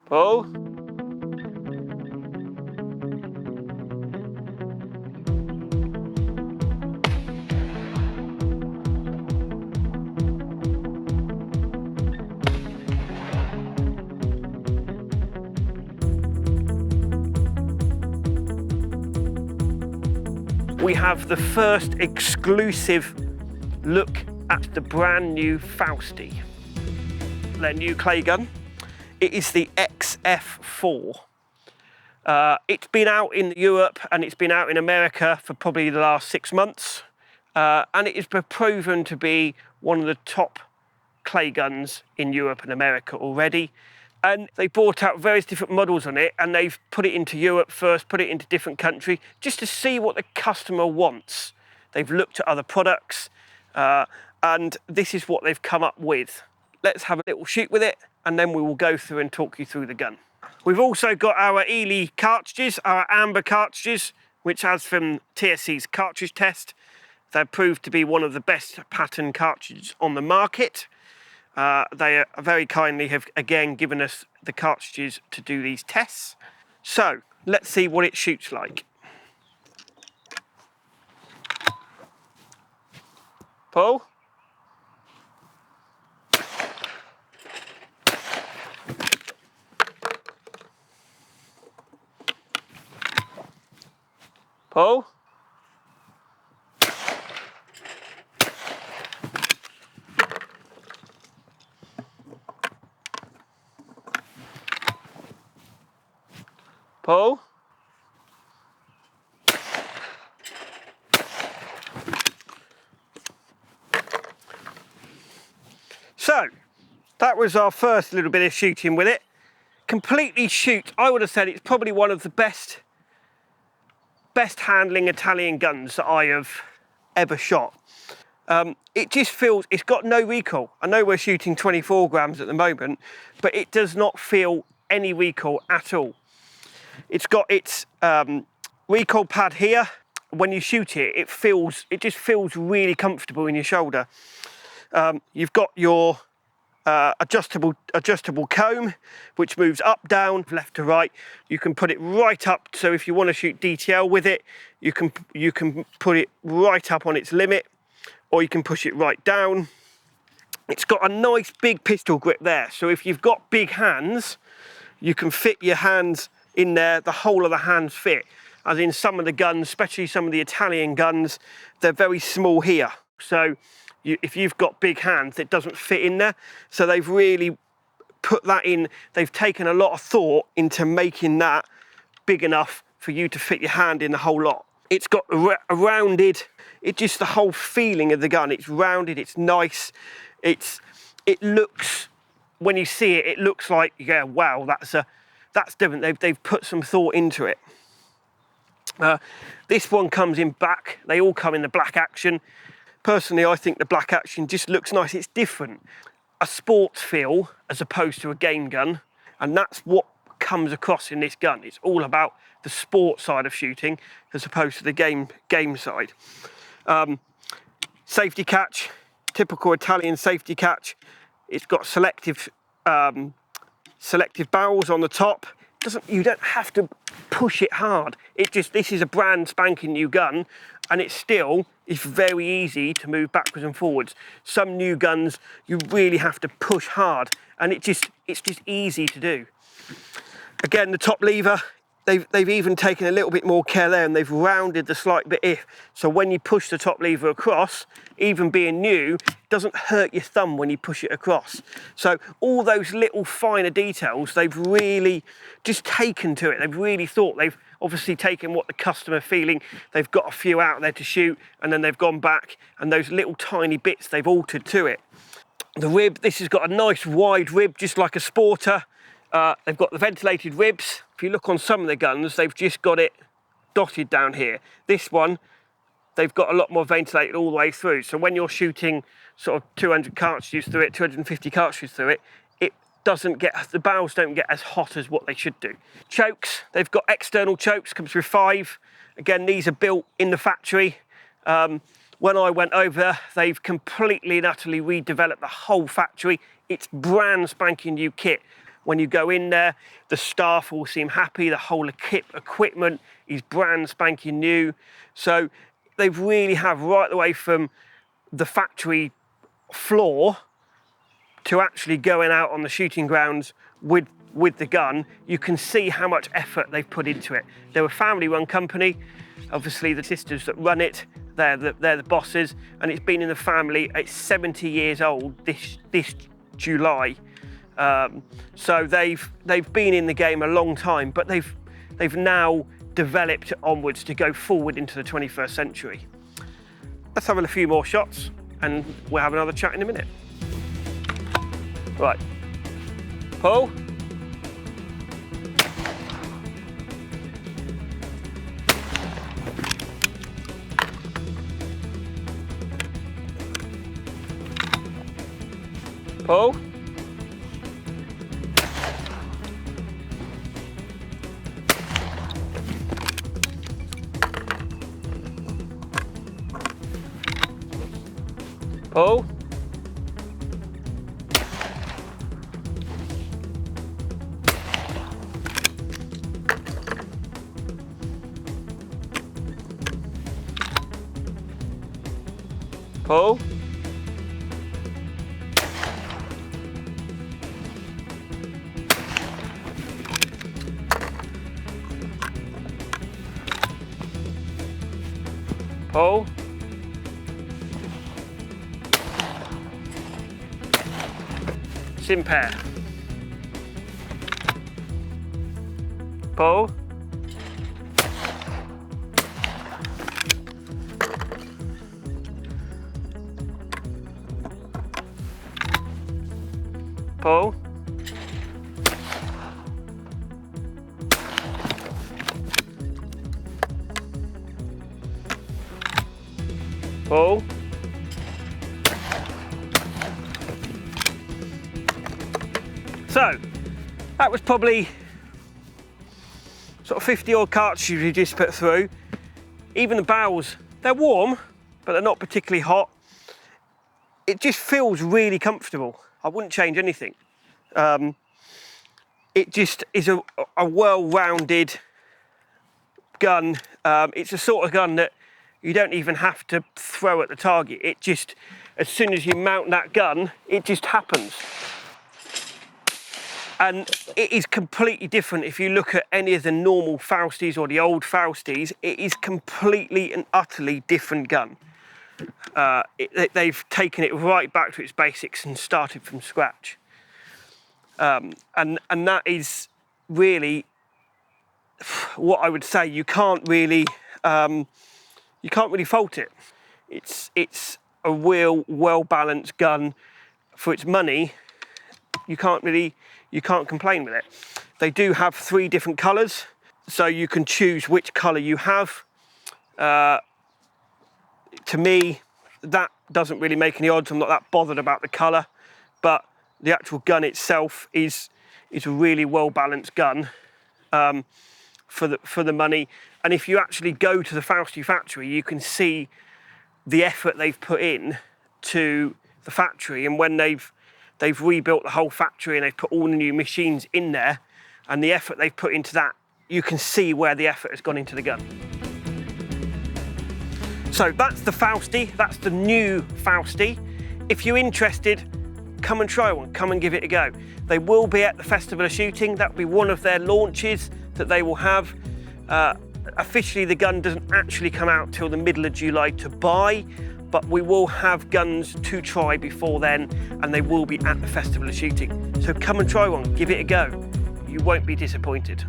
Pull. We have the first exclusive look at the brand new Fausti, their new clay gun. It is the XF4. It's been out in Europe and it's been out in America for probably the last 6 months. And it has been proven to be one of the top clay guns in Europe and America already. And they brought out various different models on it, and they've put it into Europe first, put it into different countries, just to see what the customer wants. They've looked at other products, and this is what they've come up with. Let's have a little shoot with it, and then we will go through and talk you through the gun. We've also got our Ely cartridges, our amber cartridges, which, as from TSC's cartridge test, they've proved to be one of the best pattern cartridges on the market. They very kindly have again given us the cartridges to do these tests. So let's see what it shoots like. Pull. Pull. Pull. So that was our first little bit of shooting with it. Completely shoot. I would have said it's probably one of the best handling Italian guns that I have ever shot. It just feels, it's got no recoil. I know we're shooting 24 grams at the moment, but it does not feel any recoil at all. It's got its recoil pad here. When you shoot it, it just feels really comfortable in your shoulder. You've got your adjustable comb, which moves up, down, left to right. You can put it right up, so if you want to shoot DTL with it, you can put it right up on its limit, or you can push it right down. It's got a nice big pistol grip there, so if you've got big hands, you can fit your hands in there, the whole of the hands fit. As in some of the guns, especially some of the Italian guns, they're very small here. So if you've got big hands, it doesn't fit in there. So they've really put that in, they've taken a lot of thought into making that big enough for you to fit your hand in the whole lot. It's got a rounded, it's just the whole feeling of the gun. It's rounded, it's nice. It looks, when you see it, it looks like, yeah, wow, that's different. They've put some thought into it. This one comes in black. They all come in the black action. Personally, I think the black action just looks nice. It's different. A sports feel as opposed to a game gun. And that's what comes across in this gun. It's all about the sport side of shooting as opposed to the game side. Safety catch, typical Italian safety catch. It's got selective barrels on the top. You don't have to push it hard. This is a brand spanking new gun, and it's very easy to move backwards and forwards. Some new guns you really have to push hard, and it's just easy to do. Again, the top lever, they've even taken a little bit more care there, and they've rounded the slight bit so when you push the top lever across, even being new, it doesn't hurt your thumb when you push it across. So all those little finer details, they've really just taken to it. They've really thought. They've obviously taken what the customer feeling. They've got a few out there to shoot, and then they've gone back, and those little tiny bits they've altered to it. The rib, this has got a nice wide rib, just like a sporter. They've got the ventilated ribs. If you look on some of the guns, they've just got it dotted down here. This one, they've got a lot more ventilated all the way through. So when you're shooting sort of 200 cartridges through it, 250 cartridges through it, the barrels don't get as hot as what they should do. Chokes, they've got external chokes, comes with 5. Again, these are built in the factory. When I went over, they've completely and utterly redeveloped the whole factory. It's brand spanking new kit. When you go in there, the staff all seem happy. The whole equipment is brand spanking new. So they really have, right the way from the factory floor to actually going out on the shooting grounds with the gun, you can see how much effort they've put into it. They're a family-run company. Obviously, the sisters that run it, they're the bosses, and it's been in the family. It's 70 years old this July. So they've been in the game a long time, but they've now developed onwards to go forward into the 21st century. Let's have a few more shots, and we'll have another chat in a minute. Right, Paul. Paul. Paul. Paul. Paul. Impair. Paul. Paul. Paul. So, that was probably sort of 50 odd cartridges we just put through. Even the barrels, they're warm, but they're not particularly hot. It just feels really comfortable. I wouldn't change anything. It just is a well-rounded gun. It's a sort of gun that you don't even have to throw at the target. It just, as soon as you mount that gun, it just happens. And it is completely different. If you look at any of the normal Faustis or the old Faustis, it is completely and utterly different gun. They've taken it right back to its basics and started from scratch. And that is really what I would say. You can't really fault it. It's a real well-balanced gun for its money. You can't complain with it. They do have 3 different colours, so you can choose which colour you have. To me, that doesn't really make any odds. I'm not that bothered about the colour, but the actual gun itself is a really well-balanced gun for the money. And if you actually go to the Fausti factory, you can see the effort they've put in to the factory, and when they've rebuilt the whole factory and they've put all the new machines in there, and the effort they've put into that, you can see where the effort has gone into the gun. So that's the Fausti, that's the new Fausti. If you're interested, come and try one, come and give it a go. They will be at the Festival of Shooting. That will be one of their launches that they will have. Officially, the gun doesn't actually come out till the middle of July to buy, but we will have guns to try before then, and they will be at the Festival of Shooting. So come and try one, give it a go. You won't be disappointed.